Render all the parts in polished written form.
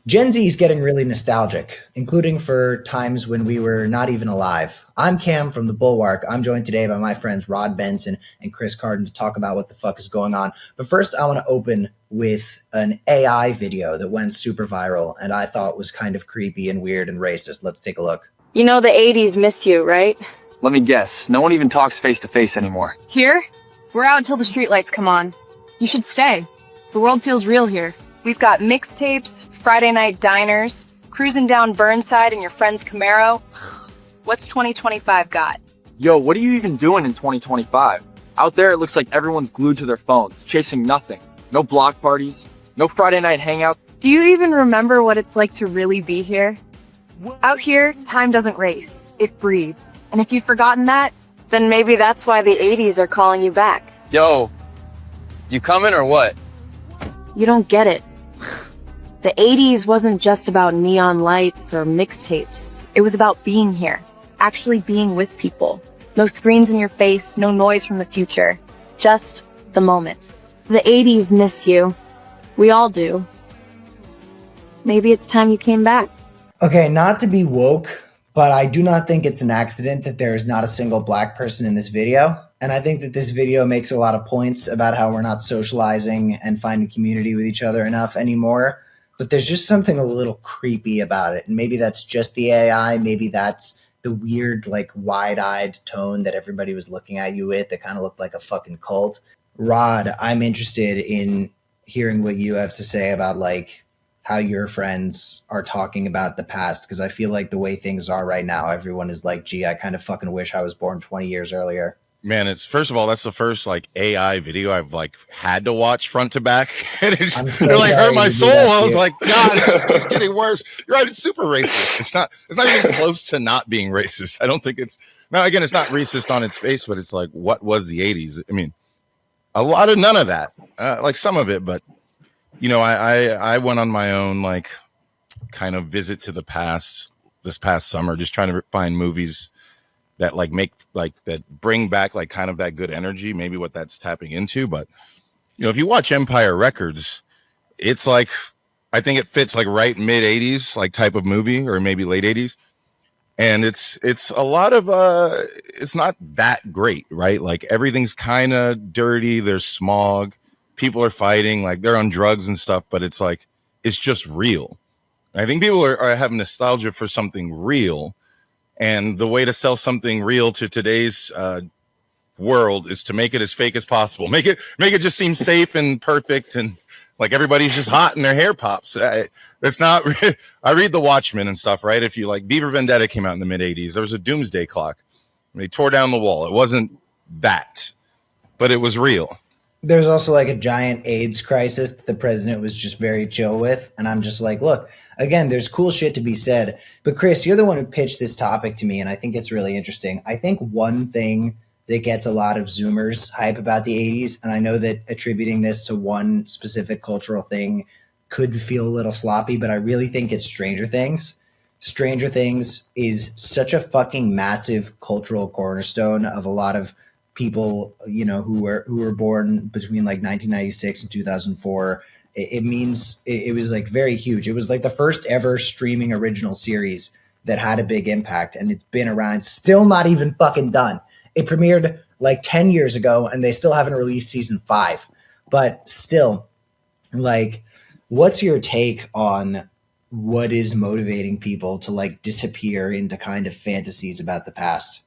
Gen Z is getting really nostalgic, including for times when we were not even alive. I'm Cam from The Bulwark. I'm joined today by my friends Rod Benson and Chris Carden to talk about what the fuck is going on. But first, I want to open with an AI video that went super viral and I thought was kind of creepy and weird and racist. Let's take a look. You know the 80s miss you, right? Let me guess. No one even talks face to face anymore. Here? We're out until the streetlights come on. You should stay. The world feels real here. We've got mixtapes, Friday night diners, cruising down Burnside in your friend's Camaro. What's 2025 got? Yo, what are you even doing in 2025? Out there, it looks like everyone's glued to their phones, chasing nothing. No block parties, no Friday night hangout. Do you even remember what it's like to really be here? Out here, time doesn't race. It breathes. And if you've forgotten that, Then maybe that's why the 80s are calling you back. Yo, you coming or what? You don't get it. The 80s wasn't just about neon lights or mixtapes. it was about being here, actually being with people. No screens in your face, no noise from the future. Just the moment. The 80s miss you. We all do. Maybe it's time you came back. Okay, not to be woke, but I do not think it's an accident that there is not a single black person in this video. And I think that this video makes a lot of points about how we're not socializing and finding community with each other enough anymore. But there's just something a little creepy about it. And maybe that's just the AI. Maybe that's the weird, like, wide-eyed tone that everybody was looking at you with that kind of looked like a fucking cult. Rod, I'm interested in hearing what you have to say about, like, how your friends are talking about the past, because I feel like the way things are right now, everyone is like, gee, I kind of fucking wish I was born 20 years earlier. Man, it's first of all, that's the first like AI video I've like had to watch front to back. And it like hurt my soul. I was like, God, it's getting worse. You're right, it's super racist. It's not even close to not being racist. I don't think it's now again, it's not racist on its face, but it's like, what was the 80s? I mean, a lot of none of that. Like some of it, but you know, I went on my own like kind of visit to the past this past summer, just trying to find movies that like make like that bring back like kind of that good energy, maybe what that's tapping into. But you know, if you watch Empire Records, it's like I think it fits like right mid 80s like type of movie, or maybe late 80s. And it's a lot of it's not that great, right? Like everything's kind of dirty, there's smog, people are fighting, like they're on drugs and stuff, but it's like it's just real. And I think people are having nostalgia for something real. And the way to sell something real to today's world is to make it as fake as possible. Make it just seem safe and perfect, and like everybody's just hot and their hair pops. That's not. I read The Watchmen and stuff, right? If you like, V for Vendetta came out in the mid '80s. There was a doomsday clock. They tore down the wall. It wasn't that, but it was real. There's also like a giant AIDS crisis that the president was just very chill with. And I'm just like, look, again, there's cool shit to be said. But Chris, you're the one who pitched this topic to me, and I think it's really interesting. I think one thing that gets a lot of Zoomers hype about the 80s, and I know that attributing this to one specific cultural thing could feel a little sloppy, but I really think it's Stranger Things. Stranger Things is such a fucking massive cultural cornerstone of a lot of people, you know, who were born between like 1996 and 2004. It means it was like very huge. It was like the first ever streaming original series that had a big impact, and it's been around, still not even fucking done. It premiered like 10 years ago and they still haven't released season 5. But still, like, what's your take on what is motivating people to like disappear into kind of fantasies about the past?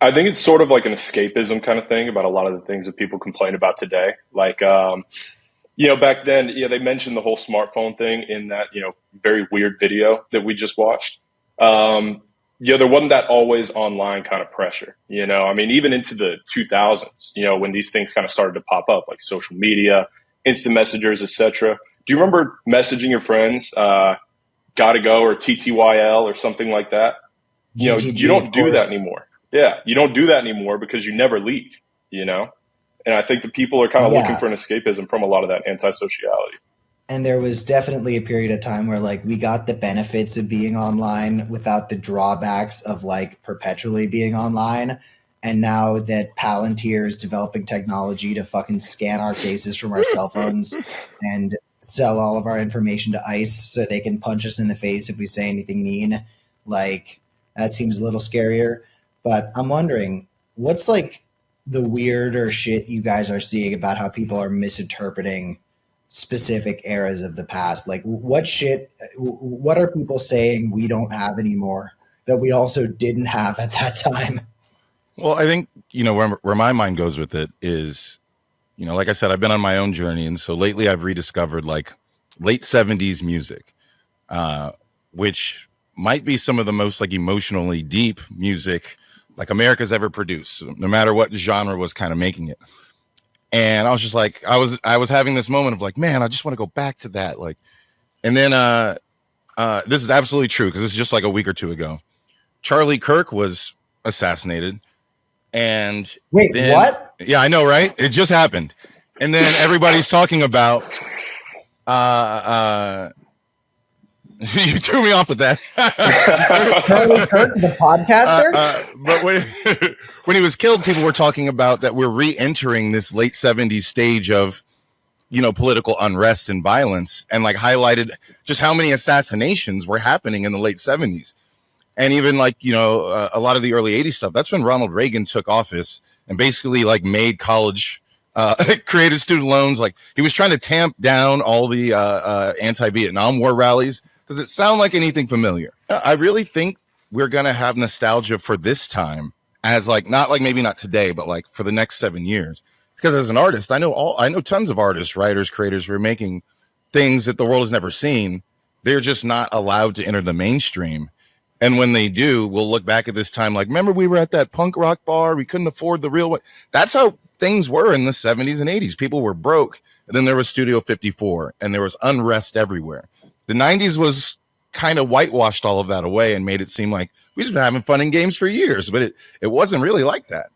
I think it's sort of like an escapism kind of thing about a lot of the things that people complain about today. Like, you know, back then, you know, they mentioned the whole smartphone thing in that, you know, very weird video that we just watched. You know, there wasn't that always online kind of pressure, you know, I mean, even into the 2000s, you know, when these things kind of started to pop up, like social media, instant messengers, etc. Do you remember messaging your friends, gotta go, or TTYL or something like that? You know, you don't do that anymore. Yeah, you don't do that anymore because you never leave, you know? And I think the people are kind of looking for an escapism from a lot of that antisociality. And there was definitely a period of time where like we got the benefits of being online without the drawbacks of like perpetually being online. And now that Palantir is developing technology to fucking scan our faces from our cell phones and sell all of our information to ICE so they can punch us in the face if we say anything mean. Like, that seems a little scarier. But I'm wondering, what's like the weirder shit you guys are seeing about how people are misinterpreting specific eras of the past? Like, what are people saying we don't have anymore that we also didn't have at that time? Well, I think, where my mind goes with it is, like I said, I've been on my own journey. And so lately I've rediscovered like late 70s music, which might be some of the most like emotionally deep music like America's ever produced, no matter what genre was kind of making it. And I was just like, I was having this moment of like, man, I just want to go back to that. Like, and then this is absolutely true because this is just like a week or two ago. Charlie Kirk was assassinated. And wait, then, what? Yeah, I know, right? It just happened. And then everybody's talking about you threw me off with that. Charlie Kirk, the podcaster? But when he was killed, people were talking about that we're re-entering this late 70s stage of, political unrest and violence, and like highlighted just how many assassinations were happening in the late 70s. And even like, a lot of the early 80s stuff, that's when Ronald Reagan took office and basically like made college, created student loans. Like he was trying to tamp down all the anti-Vietnam War rallies. Does it sound like anything familiar? I really think we're going to have nostalgia for this time as like, not like maybe not today, but like for the next 7 years. Because as an artist, I know tons of artists, writers, creators who are making things that the world has never seen. They're just not allowed to enter the mainstream. And when they do, we'll look back at this time like, remember we were at that punk rock bar, we couldn't afford the real one. That's how things were in the 70s and 80s. People were broke. And then there was Studio 54 and there was unrest everywhere. The 90s was kind of whitewashed all of that away and made it seem like we've just been having fun in games for years, but it wasn't really like that.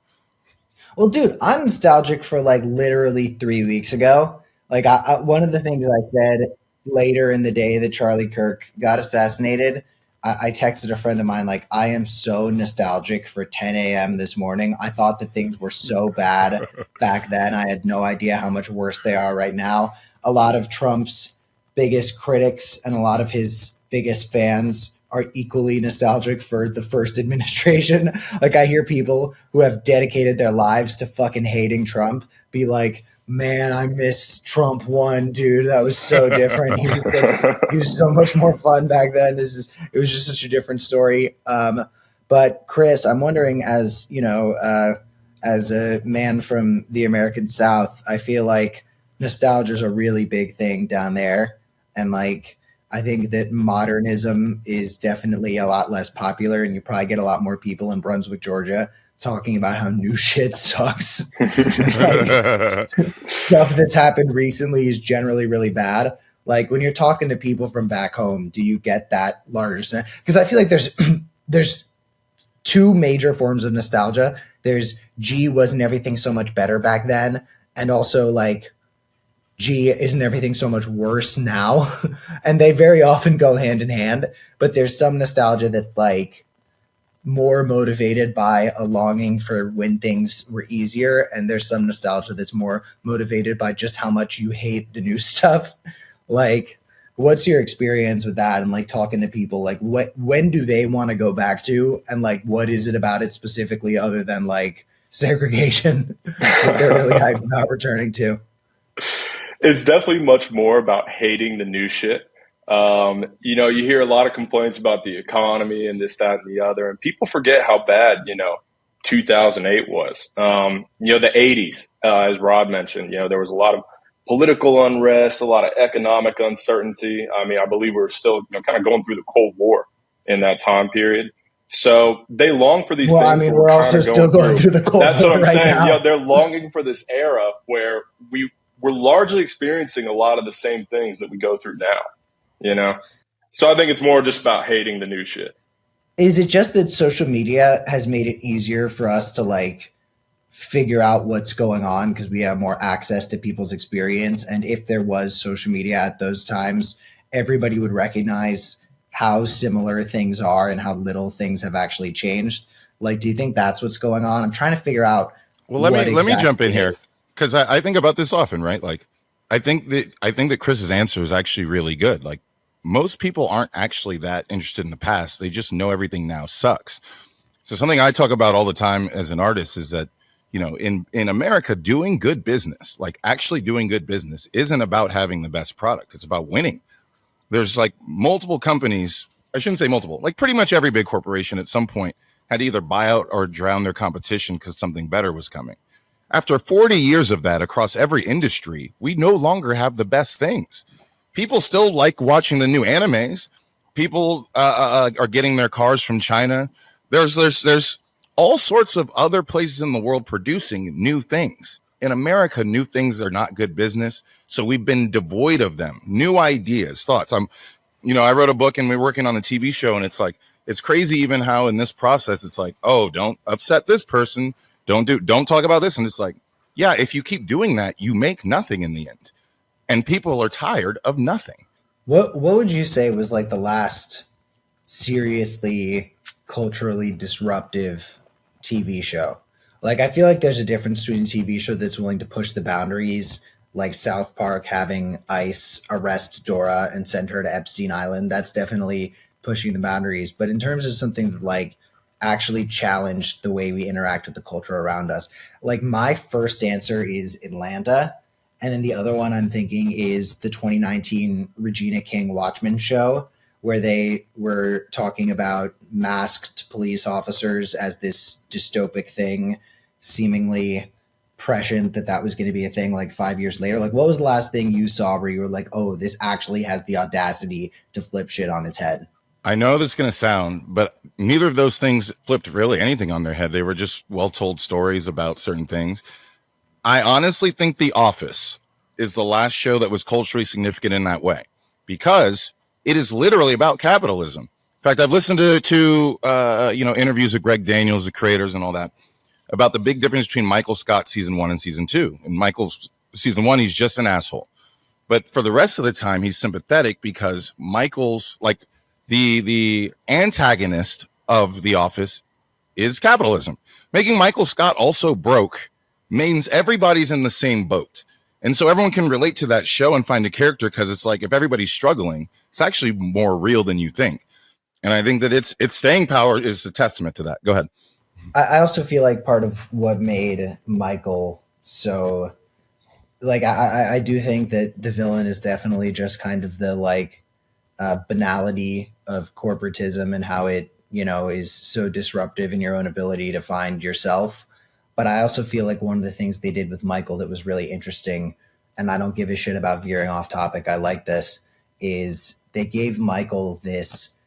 Well, dude, I'm nostalgic for like literally 3 weeks ago. Like one of the things I said later in the day that Charlie Kirk got assassinated, I texted a friend of mine, like, I am so nostalgic for 10 a.m. this morning. I thought that things were so bad back then. I had no idea how much worse they are right now. A lot of Trump's biggest critics and a lot of his biggest fans are equally nostalgic for the first administration. Like I hear people who have dedicated their lives to fucking hating Trump be like, man, I miss Trump 1, dude. That was so different. He was so much more fun back then. It was just such a different story. But Chris, I'm wondering, as as a man from the American South, I feel like nostalgia is a really big thing down there. And like, I think that modernism is definitely a lot less popular, and you probably get a lot more people in Brunswick, Georgia, talking about how new shit sucks. Like, stuff that's happened recently is generally really bad. Like when you're talking to people from back home, do you get that larger sense? Because I feel like there's two major forms of nostalgia. There's, gee, wasn't everything so much better back then? And also like, gee, isn't everything so much worse now? And they very often go hand in hand. But there's some nostalgia that's like more motivated by a longing for when things were easier, and there's some nostalgia that's more motivated by just how much you hate the new stuff. Like, what's your experience with that? And like talking to people, like when do they want to go back to, and like what is it about it specifically other than like segregation that they're really hyped about returning to? It's definitely much more about hating the new shit. You hear a lot of complaints about the economy and this, that, and the other, and people forget how bad, 2008 was. The 80s, as Rod mentioned, there was a lot of political unrest, a lot of economic uncertainty. I mean, I believe we're still, kind of going through the Cold War in that time period. So they long for these things. I mean, we're also still going through the Cold War. That's what I'm saying. Now. They're longing for this era where we're largely experiencing a lot of the same things that we go through now, So I think it's more just about hating the new shit. Is it just that social media has made it easier for us to like figure out what's going on because we have more access to people's experience? And if there was social media at those times, everybody would recognize how similar things are and how little things have actually changed. Like, do you think that's what's going on? I'm trying to figure out. Well, let me jump in here. Because I think about this often, right? Like, I think that Chris's answer is actually really good. Like, most people aren't actually that interested in the past. They just know everything now sucks. So something I talk about all the time as an artist is that, in America, doing good business, like actually doing good business, isn't about having the best product. It's about winning. There's like multiple companies. I shouldn't say multiple, like pretty much every big corporation at some point had to either buy out or drown their competition because something better was coming. After 40 years of that across every industry, we no longer have the best things. People still like watching the new animes. People are getting their cars from China. There's all sorts of other places in the world producing new things. In America, new things are not good business. So we've been devoid of them. New ideas, thoughts. I wrote a book and we're working on a TV show, and it's like, it's crazy even how in this process, it's like, oh, don't upset this person. Don't talk about this. And it's like, yeah, if you keep doing that, you make nothing in the end. And people are tired of nothing. What would you say was like the last seriously culturally disruptive TV show? Like, I feel like there's a difference between a TV show that's willing to push the boundaries, like South Park having ICE arrest Dora and send her to Epstein Island. That's definitely pushing the boundaries. But in terms of something that like actually challenged the way we interact with the culture around us, like my first answer is Atlanta. And then the other one I'm thinking is the 2019 Regina King Watchmen show, where they were talking about masked police officers as this dystopic thing, seemingly prescient that was going to be a thing like 5 years later. Like, what was the last thing you saw where you were like, oh, this actually has the audacity to flip shit on its head? I know this is going to sound, but neither of those things flipped really anything on their head. They were just well-told stories about certain things. I honestly think The Office is the last show that was culturally significant in that way, because it is literally about capitalism. In fact, I've listened to interviews with Greg Daniels, the creators and all that, about the big difference between Michael Scott season 1 and season 2. In Michael's season 1, he's just an asshole. But for the rest of the time, he's sympathetic because Michael's like the antagonist of The Office is capitalism. Making Michael Scott also broke means everybody's in the same boat. And so everyone can relate to that show and find a character, because it's like, if everybody's struggling, it's actually more real than you think. And I think that its staying power is a testament to that. Go ahead. I also feel like part of what made Michael so, like, I do think that the villain is definitely just kind of the like banality of corporatism and how it, is so disruptive in your own ability to find yourself. But I also feel like one of the things they did with Michael that was really interesting, and I don't give a shit about veering off topic, I like this, is they gave Michael this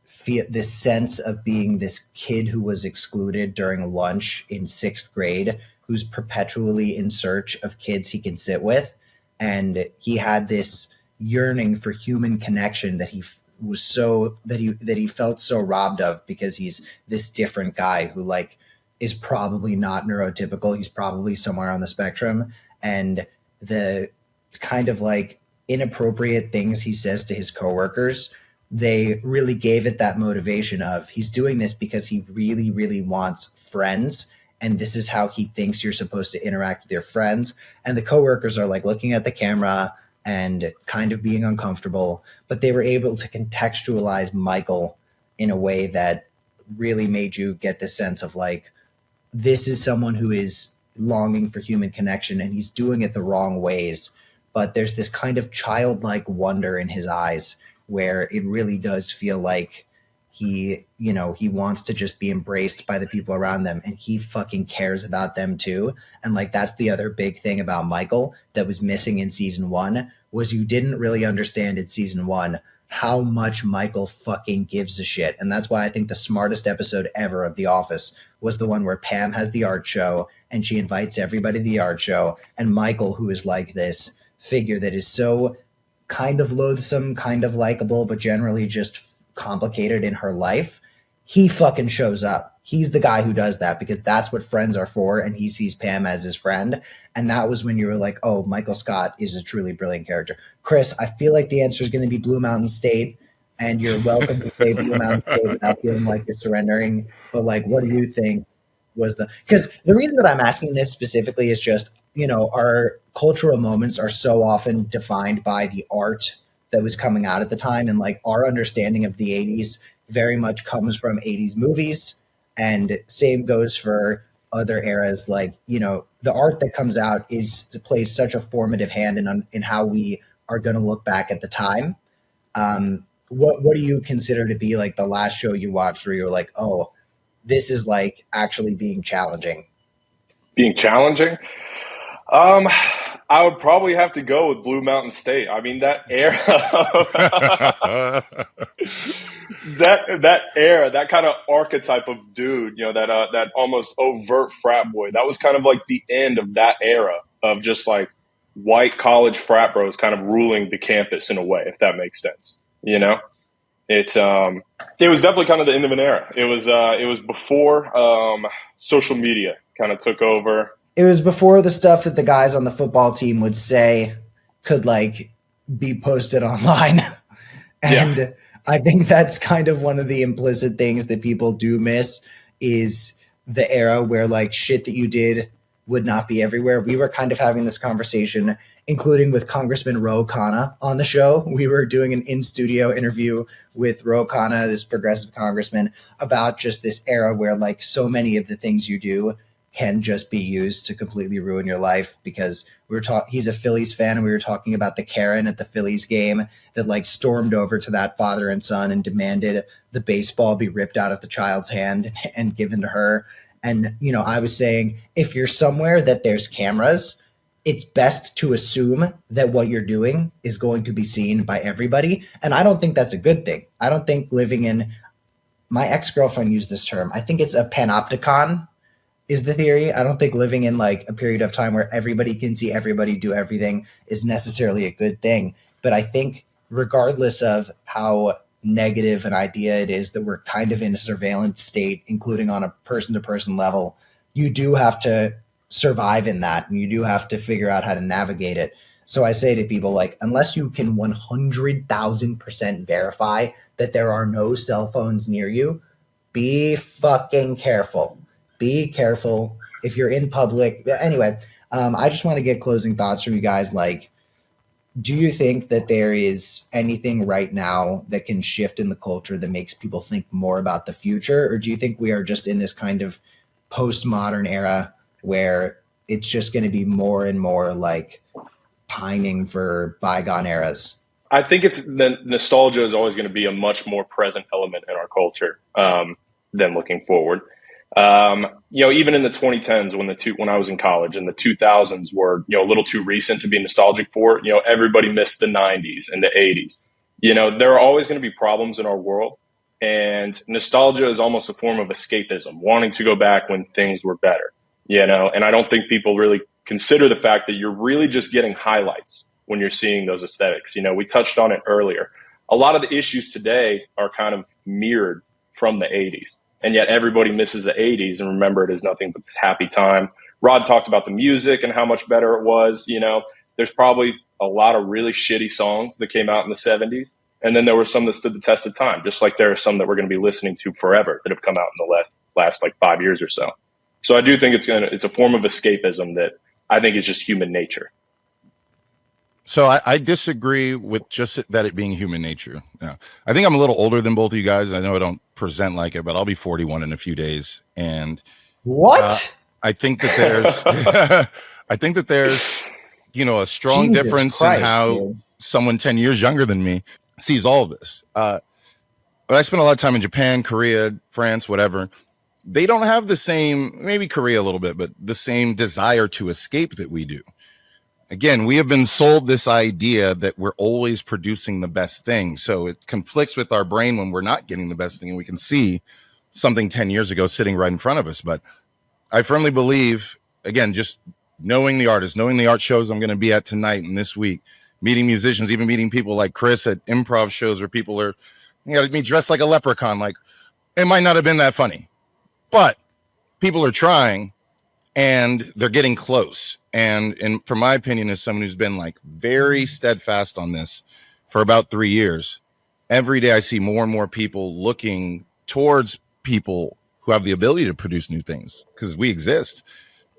sense of being this kid who was excluded during lunch in 6th grade, who's perpetually in search of kids he can sit with. And he had this yearning for human connection that he was so, that he felt so robbed of, because he's this different guy who like is probably not neurotypical. He's probably somewhere on the spectrum. And the kind of like inappropriate things he says to his coworkers, they really gave it that motivation of he's doing this because he really, really wants friends. And this is how he thinks you're supposed to interact with your friends. And the coworkers are like looking at the camera and kind of being uncomfortable, but they were able to contextualize Michael in a way that really made you get the sense of like, this is someone who is longing for human connection, and he's doing it the wrong ways. But there's this kind of childlike wonder in his eyes where it really does feel like he wants to just be embraced by the people around them, and he fucking cares about them too. And like, that's the other big thing about Michael that was missing in season 1, was you didn't really understand in season 1 how much Michael fucking gives a shit. And that's why I think the smartest episode ever of The Office was the one where Pam has the art show and she invites everybody to the art show. And Michael, who is like this figure that is so kind of loathsome, kind of likable, but generally just complicated in her life, he fucking shows up. He's the guy who does that because that's what friends are for. And he sees Pam as his friend. And that was when you were like, oh, Michael Scott is a truly brilliant character. Chris, I feel like the answer is going to be Blue Mountain State, and you're welcome to say Blue Mountain State without feeling like you're surrendering. But like, what do you think was because the reason that I'm asking this specifically is just, our cultural moments are so often defined by the art that was coming out at the time. And like our understanding of the 80s very much comes from 80s movies. And same goes for other eras. Like, the art that comes out plays such a formative hand in how we are going to look back at the time. What do you consider to be like the last show you watched where you're like, oh, this is like actually being challenging? Being challenging? I would probably have to go with Blue Mountain State. I mean, that era, that era, that kind of archetype of dude, that almost overt frat boy, that was kind of like the end of that era of just like white college frat bros kind of ruling the campus in a way, if that makes sense. It was definitely kind of the end of an era. It was before social media kind of took over. It was before the stuff that the guys on the football team would say could like be posted online. And yeah. I think that's kind of one of the implicit things that people do miss is the era where like shit that you did would not be everywhere. We were kind of having this conversation, including with Congressman Ro Khanna on the show. We were doing an in-studio interview with Ro Khanna, this progressive congressman, about just this era where like so many of the things you do can just be used to completely ruin your life, because he's a Phillies fan, and we were talking about the Karen at the Phillies game that like stormed over to that father and son and demanded the baseball be ripped out of the child's hand and given to her. And, I was saying, if you're somewhere that there's cameras, it's best to assume that what you're doing is going to be seen by everybody. And I don't think that's a good thing. I don't think living in, my ex-girlfriend used this term, I think it's a panopticon is the theory. I don't think living in like a period of time where everybody can see everybody do everything is necessarily a good thing. But I think regardless of how negative an idea it is that we're kind of in a surveillance state, including on a person-to-person level, you do have to survive in that, and you do have to figure out how to navigate it. So I say to people, like, unless you can 100,000% verify that there are no cell phones near you, be fucking careful. Be careful if you're in public. Anyway, I just want to get closing thoughts from you guys. Like, do you think that there is anything right now that can shift in the culture that makes people think more about the future? Or do you think we are just in this kind of postmodern era where it's just going to be more and more like pining for bygone eras? I think the nostalgia is always going to be a much more present element in our culture than looking forward. Even in the 2010s when I was in college, and the 2000s were, a little too recent to be nostalgic for, everybody missed the 90s and the 80s. There are always going to be problems in our world, and nostalgia is almost a form of escapism, wanting to go back when things were better, and I don't think people really consider the fact that you're really just getting highlights when you're seeing those aesthetics. We touched on it earlier. A lot of the issues today are kind of mirrored from the 80s. And yet everybody misses the 80s and remember it as nothing but this happy time. Rod talked about the music and how much better it was. There's probably a lot of really shitty songs that came out in the 70s. And then there were some that stood the test of time, just like there are some that we're going to be listening to forever that have come out in the last like 5 years or so. So I do think it's a form of escapism that I think is just human nature. So I disagree with just that it being human nature. Yeah. I think I'm a little older than both of you guys. I know I don't present like it, but I'll be 41 in a few days. And what? I think that there's, a strong Jesus difference Christ, in how dude. Someone 10 years younger than me sees all of this. But I spent a lot of time in Japan, Korea, France, whatever. They don't have the same, maybe Korea a little bit, but the same desire to escape that we do. Again, we have been sold this idea that we're always producing the best thing. So it conflicts with our brain when we're not getting the best thing, and we can see something 10 years ago sitting right in front of us. But I firmly believe, again, just knowing the artists, knowing the art shows I'm going to be at tonight and this week, meeting musicians, even meeting people like Chris at improv shows where people are, me dressed like a leprechaun. Like, it might not have been that funny, but people are trying and they're getting close. And from my opinion, as someone who's been like very steadfast on this for about 3 years, every day I see more and more people looking towards people who have the ability to produce new things, because we exist.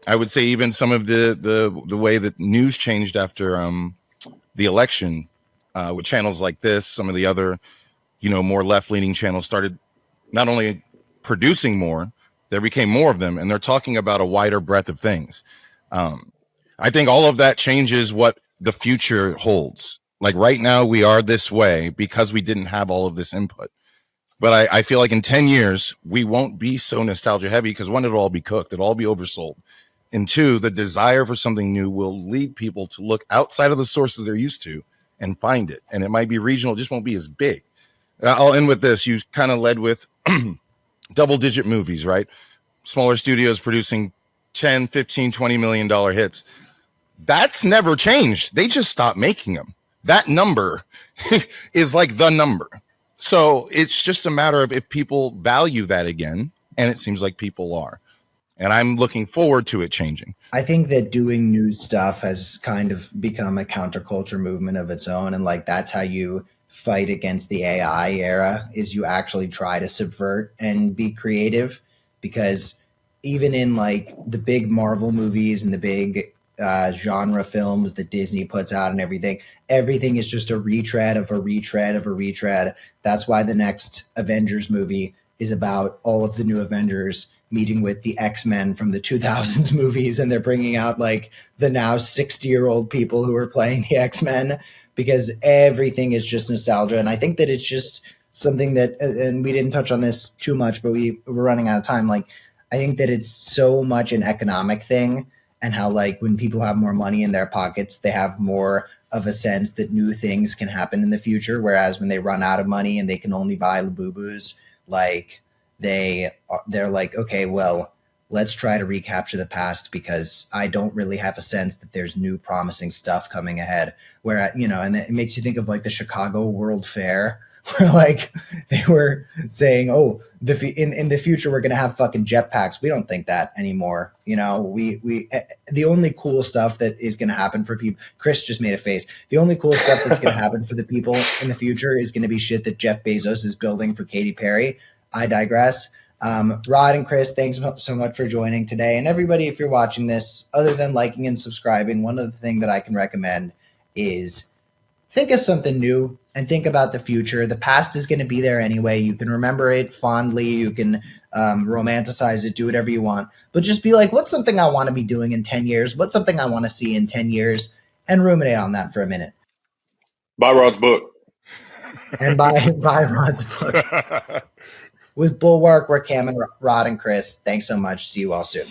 I would say even some of the way that news changed after the election, with channels like this, some of the other, more left-leaning channels started not only producing more, there became more of them, and they're talking about a wider breadth of things. I think all of that changes what the future holds. Like right now, we are this way because we didn't have all of this input. But I feel like in 10 years, we won't be so nostalgia heavy because one, it'll all be cooked, it'll all be oversold. And two, the desire for something new will lead people to look outside of the sources they're used to and find it. And it might be regional, it just won't be as big. I'll end with this. You kind of led with double-digit movies, right? Smaller studios producing 10, 15, $20 million hits. That's never changed. They just stopped making them. That number is like the number. So it's just a matter of if people value that again, and it seems like people are. And I'm looking forward to it changing. I think that doing new stuff has kind of become a counterculture movement of its own. And like, that's how you fight against the AI era, is you actually try to subvert and be creative. Because even in like the big Marvel movies and the big genre films that Disney puts out and everything is just a retread of a retread of a retread. That's why the next Avengers movie is about all of the new Avengers meeting with the X-Men from the 2000s movies, and they're bringing out like the now 60-year-old people who are playing the X-Men, because everything is just nostalgia. And I think that it's just something that, and we didn't touch on this too much, but we're running out of time. Like, I think that it's so much an economic thing, and how like when people have more money in their pockets, they have more of a sense that new things can happen in the future. Whereas when they run out of money and they can only buy Labubus, like they're like, okay, well, let's try to recapture the past, because I don't really have a sense that there's new promising stuff coming ahead. Where, and it makes you think of like the Chicago World Fair, where like they were saying, oh, in the future we're gonna have fucking jetpacks. We don't think that anymore. We the only cool stuff that is gonna happen for people. Chris just made a face. The only cool stuff that's gonna happen for the people in the future is gonna be shit that Jeff Bezos is building for Katy Perry. I digress. Rod and Chris, thanks so much for joining today. And everybody, if you're watching this, other than liking and subscribing, one other thing that I can recommend is think of something new and think about the future. The past is going to be there anyway. You can remember it fondly. You can romanticize it, do whatever you want. But just be like, what's something I want to be doing in 10 years? What's something I want to see in 10 years? And ruminate on that for a minute. Buy Rod's book. And buy Rod's book. With Bulwark, we're Cam and Rod and Chris. Thanks so much. See you all soon.